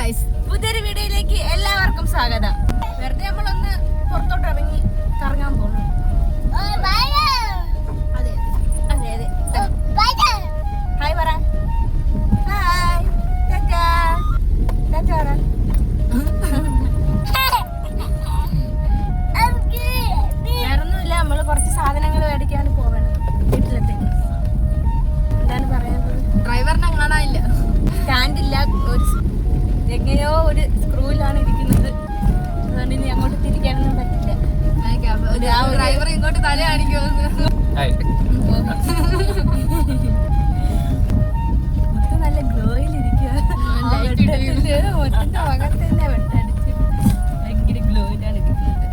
പുതിയൊരു വീഡിയോയിലേക്ക് എല്ലാവർക്കും സ്വാഗതം. വെറുതെ നമ്മളൊന്ന് പുറത്തോട്ട് ഇറങ്ങി കറങ്ങാൻ പോകുന്നു. അതെ അതെ അതെ ഹായ് പറ. ഹായ് ടാറ്റാ ടാറ്റാ പറ. വേറൊന്നുമില്ല, നമ്മള് കുറച്ച് സാധനങ്ങൾ മേടിക്കാൻ പോകണം വീട്ടിലത്തേക്ക്. എന്താണ് പറയാനുള്ളത്? ഡ്രൈവറിനെ കാണാനില്ല, സ്റ്റാൻഡില്ല, ഒരു എങ്ങനെയോ ഒരു സ്ക്രൂവിലാണ് ഇരിക്കുന്നത്. അതുകൊണ്ട് ഇനി അങ്ങോട്ട് തിരിക്കാനൊന്നും പറ്റില്ല. ഡ്രൈവർ ഇങ്ങോട്ട് തല കാണിക്കുമെന്ന്. മൊത്തം നല്ല ഗ്ലോയിലിരിക്കുക. മൊത്തത്തിന്റെ അകത്ത് തന്നെ വെട്ടടിച്ച് ഭയങ്കര ഗ്ലോയിലാണ് ഇരിക്കുന്നത്.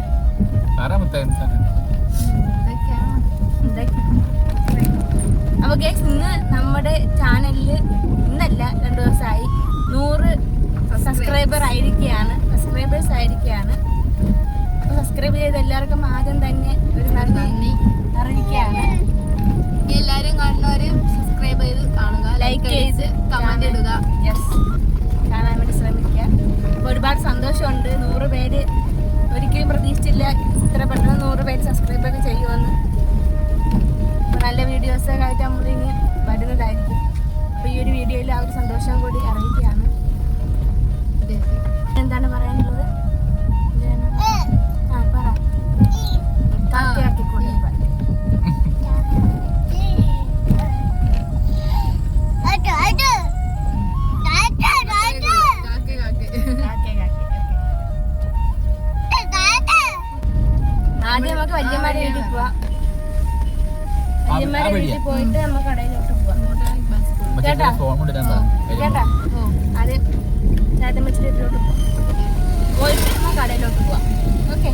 അപ്പൊ ഗൈസ്, ഇന്ന് നമ്മുടെ ചാനലില് ഇന്നല്ല 2 ദിവസമായി 100 സബ്സ്ക്രൈബേഴ്സ് ആയിരിക്കുകയാണ്. സബ്സ്ക്രൈബ് ചെയ്ത എല്ലാവർക്കും ആദ്യം തന്നെ ഒരു നന്ദി അറിയിക്കുകയാണ്. എല്ലാരും കാണുന്നവര് സബ്സ്ക്രൈബ് ചെയ്ത് കാണുക, ലൈക്ക് ചെയ്ത് കമന്റ് ഇടുക. യെസ്, കാണാൻ വേണ്ടി ശ്രമിക്കുക. അപ്പോൾ ഒരുപാട് സന്തോഷമുണ്ട്. 100 പേര് ഒരിക്കലും പ്രതീക്ഷിച്ചില്ല ഇത്ര പെട്ടെന്ന് 100 പേര് സബ്സ്ക്രൈബ് ചെയ്യുമെന്ന്. അപ്പോൾ നല്ല വീഡിയോസൊക്കെ ആയിട്ട് നമ്മളിനി വരുന്നതായിരിക്കും. അപ്പോൾ ഈ ഒരു വീഡിയോയിൽ ആ ഒരു സന്തോഷം കൂടി അറിയിക്കുകയാണ്. എന്താണ് പറയാനുള്ളത്? പറ. കാക്കയാക്കിക്കൊണ്ട് ആദ്യം നമുക്ക് വല്യമാരെ വീട്ടിൽ പോവാം. വല്യമാരെ വീട്ടിൽ പോയിട്ട് നമുക്ക് കടയിലോട്ട് പോവാം. കേട്ടാ കേട്ടാ? ആദ്യം ചാത്തമ്മച്ചിയുടെ വീട്ടിലോട്ട് പോവാം. പോയിട്ട് നമുക്ക് കടയിലോട്ട് പോവാം. ഓക്കെ.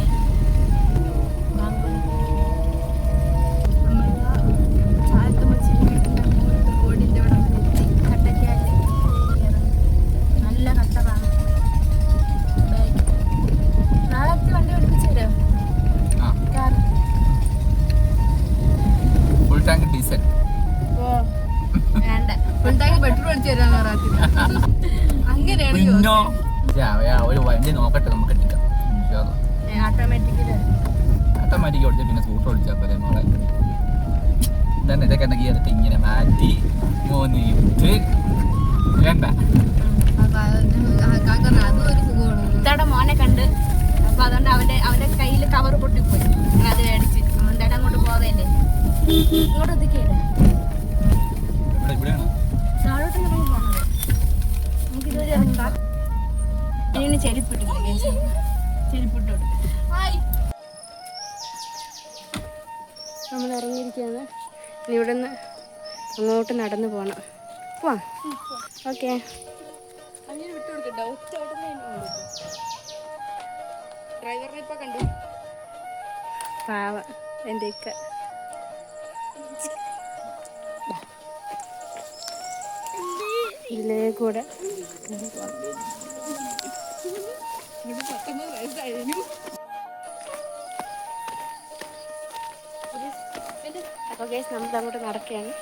നല്ല കട്ടറാണ്. നാളത്തെ വണ്ടി പഠിപ്പിച്ചു തരാം. Full tank diesel. വേണ്ട, ഫുൾ ടാങ്ക് പെട്രോൾ അടിച്ചു തരാന്ന് പറയത്തില്ല. അങ്ങനെയാണോ? ഒരു വണ്ടി നോക്കട്ടെ, നമുക്ക് എടുക്കാം. ഓട്ടോമാറ്റിക് ഓടിച്ചാൽ പിന്നെ സ്കൂട്ടർ ഓടിച്ചാൽ പോലെ മോളെ തന്നെ. ഇതൊക്കെ ഗിയർ എടുത്ത് ഇങ്ങനെ മാറ്റി 3 ഇട്ട് വേണ്ട. ഇത്തടെ മോനെ കണ്ട്, അപ്പൊ അതുകൊണ്ട് അവന്റെ കയ്യിൽ കവർ പൊട്ടിപ്പോയി. അത് മേടിച്ച് എന്തായാലും അങ്ങോട്ട് പോകല്ലേ, ഇങ്ങോട്ട് എത്തിക്കല്ലേ. താഴോട്ട് ഇറങ്ങി പോകണത് നമുക്ക് ഇതുവരെ ഇറങ്ങാം. ഇനി ചെരുപ്പിട്ടില്ല, ചെരുപ്പിട്ട് നമ്മൾ ഇറങ്ങിയിരിക്കുകയാണ്. ഇവിടെ നിന്ന് അങ്ങോട്ട് നടന്നു പോകണം. പോവാം. ഓക്കെ. അങ്ങനെ വിട്ടുകൊടുക്കട്ടോ. ഡ്രൈവറിനെ ഇപ്പൊ കണ്ടു. പാവ എൻ്റെ ഇക്ക. ഇതിലേ കൂടെ 19 വയസ്സായിരുന്നു. അപ്പോൾ ഗൈസ്, നമ്മൾ അങ്ങോട്ട് നടക്കുകയാണ്.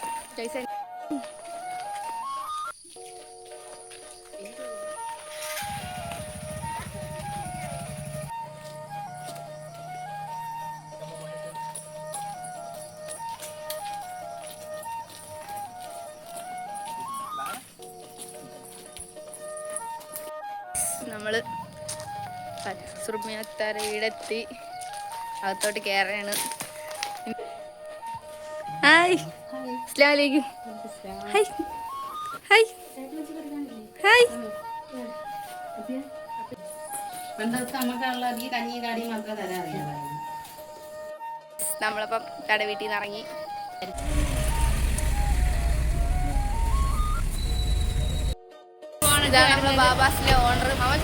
നമ്മള് സുറുമിയത്തറയിലെത്തി അകത്തോട്ട് കയറാണ്. ഹായ്, അസ്സലാമു അലൈക്കും. Hi hi hi. നമ്മളപ്പം കട വീട്ടിൽ നിന്ന് ഇറങ്ങി. ഇതാണ് നമ്മളെ ബാബാസിലെ ഓണർ മാമൻ.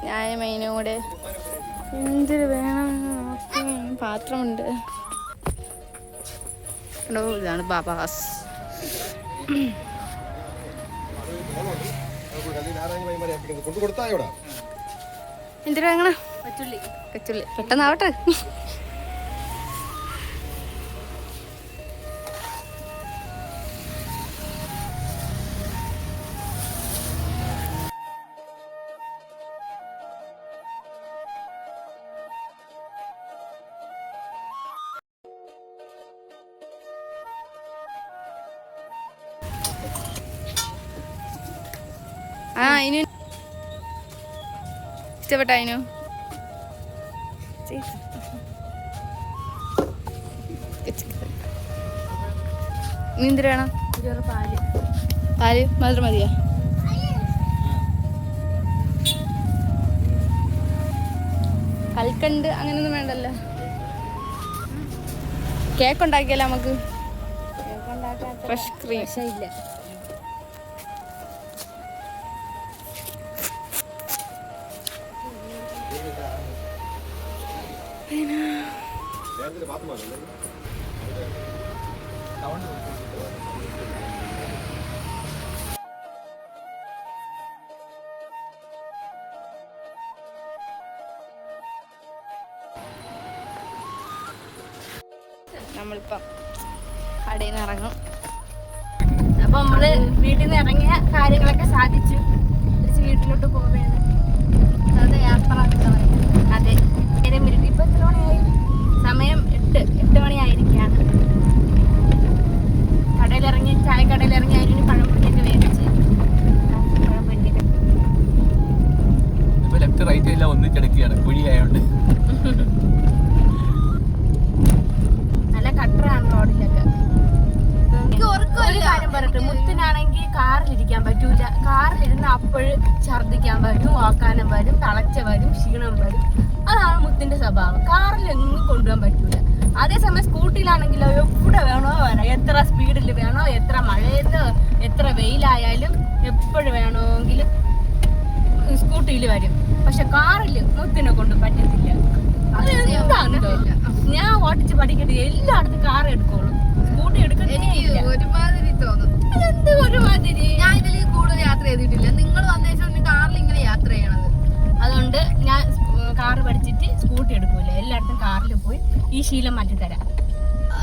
ഞാൻ മെയിനും കൂടെ എന്തൊരു വേണം. പാത്രമുണ്ട്. ഇതാണ് ബാബാസ്. എന്തിനാ വാങ്ങണ? കച്ചുള്ളി പെട്ടെന്നാവട്ടെ. ആ ഇനി ഇഷ്ടപ്പെട്ട അതിനു ഇനി എന്തിനു വേണം? പാല് പാല് മാത്രം മതിയോ? കൽക്കണ്ട് അങ്ങനെയൊന്നും വേണ്ടല്ലോ. കേക്ക് ഉണ്ടാക്കിയാലോ നമുക്ക്? ഫ്രഷ് ക്രീം ഇല്ല. നമ്മളിപ്പം കടയിൽ നിന്ന് ഇറങ്ങും. അപ്പൊ നമ്മള് വീട്ടിൽ നിന്ന് ഇറങ്ങിയ കാര്യങ്ങളൊക്കെ സാധിച്ചു. തിരിച്ച് വീട്ടിലോട്ട് പോവുകയാണ്. അതെ, യാത്ര അതെ, മിനിറ്റ്. ഇപ്പൊ എത്ര മണിയായി? സമയം 8 മണിയായിരിക്കാണ്. കടയിലിറങ്ങി, ചായക്കടയിലിറങ്ങി അതിന് പഴംപൊരിയൊക്കെ മേടിച്ച് പഴംപൊരിയൊക്കെ ഇപ്പൊ ലെഫ്റ്റ് റൈറ്റ് എല്ലാം ഒന്നിച്ചെടുക്കുകയാണ് കുഴിയായോണ്ട്. നല്ല കട്ടറാണ് റോഡിലൊക്കെ. ഒരു കാര്യം പറയട്ടെ, മുത്തിനാണെങ്കിൽ കാറിലിരിക്കാൻ പറ്റൂല. കാറിലിരുന്ന് അപ്പോഴും ഛർദ്ദിക്കാൻ വരും, ഓക്കാനം വരും, തളച്ച വരും, ക്ഷീണം വരും. അതാണ് മുത്തിന്റെ സ്വഭാവം. കാറിൽ എങ്ങും കൊണ്ടുപോകാൻ പറ്റൂല. അതേസമയം സ്കൂട്ടിയിലാണെങ്കിലോ എവിടെ വേണോ വരാം. എത്ര സ്പീഡിൽ വേണോ, എത്ര മഴയത്തോ എത്ര വെയിലായാലും എപ്പോഴും വേണമെങ്കിലും സ്കൂട്ടിയിൽ വരും. പക്ഷെ കാറിൽ മുത്തിനെ കൊണ്ട് പറ്റത്തില്ല. അതെന്താണെന്തോ, ഞാൻ ഓട്ടിച്ച് പഠിക്കട്ടെ എല്ലായിടത്തും കാർ എടുക്കോളൂ, സ്കൂട്ടി എടുക്കത്തില്ല. ഒരുമാതിരി തോന്നും. അതെന്ത് ഒരുമാതിരി? ഞാൻ ഇതിൽ കൂടുതൽ യാത്ര ചെയ്തിട്ടില്ല. നിങ്ങൾ വന്ന ശേഷം കാറിൽ ഇങ്ങനെ യാത്ര ചെയ്യണത്. അതുകൊണ്ട് ഞാൻ കാറ് പഠിച്ചിട്ട് സ്കൂട്ടി എടുക്കൂല. എല്ലായിടത്തും കാറിൽ പോയി ഈ ശീലം മാറ്റിത്തരാം.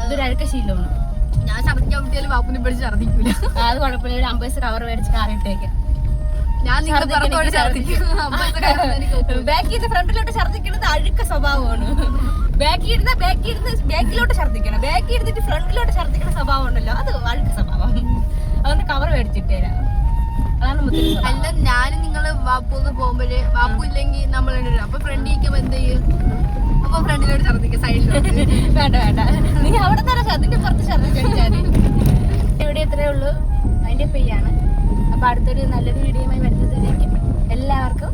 ഇതൊരു അഴുക്ക ശീലമാണ്. ഞാൻ ഛർദ്ദിക്കാൻ പറ്റിയാലും വാപ്പിനെ പിടിച്ച് ഛർദ്ദിക്കൂല. അത് കുഴപ്പമില്ല. ഒരു 50 കവർ മേടിച്ച് കാറിട്ടേക്കാം. ഞാൻ ബാക്കിൽ ഫ്രണ്ടിലോട്ട് ഛർദ്ദിക്കുന്നത് അഴുക്ക സ്വഭാവമാണ്. ബാക്കിലോട്ട് ഛർദ്ദിക്കണം. ബാക്കി എടുത്തിട്ട് ഫ്രണ്ടിലോട്ട് ഛർദ്ദിക്കുന്ന സ്വഭാവം ഉണ്ടല്ലോ, അത് അഴുക്ക സ്വഭാവം. അതുകൊണ്ട് കവർ മേടിച്ചിട്ട് തരാം. അതാണ് മുത്തിന് സ്വഭാവം. അല്ല, ഞാനും നിങ്ങള് വാപ്പൂന്ന് പോകുമ്പോഴേ വാപ്പു ഇല്ലെങ്കിൽ നമ്മൾ അപ്പൊ ഫ്രണ്ട് ഇരിക്കുമ്പോ എന്ത് ചെയ്യും? അപ്പൊ ഫ്രണ്ടിലോട്ട് ഛർദ്ദിക്കുക, സൈഡിലോട്ട്. വേണ്ട വേണ്ട, നീ അവിടെ തന്നെ അതിന്റെ പുറത്ത് ഛർദ്ദിച്ചാൽ ഇവിടെ ഇത്രയേ ഉള്ളൂ. അതിന്റെ പെയ്യാണ്. അപ്പൊ അടുത്തൊരു നല്ലൊരു വീഡിയോയുമായി വരുന്നതിലേക്ക് എല്ലാവർക്കും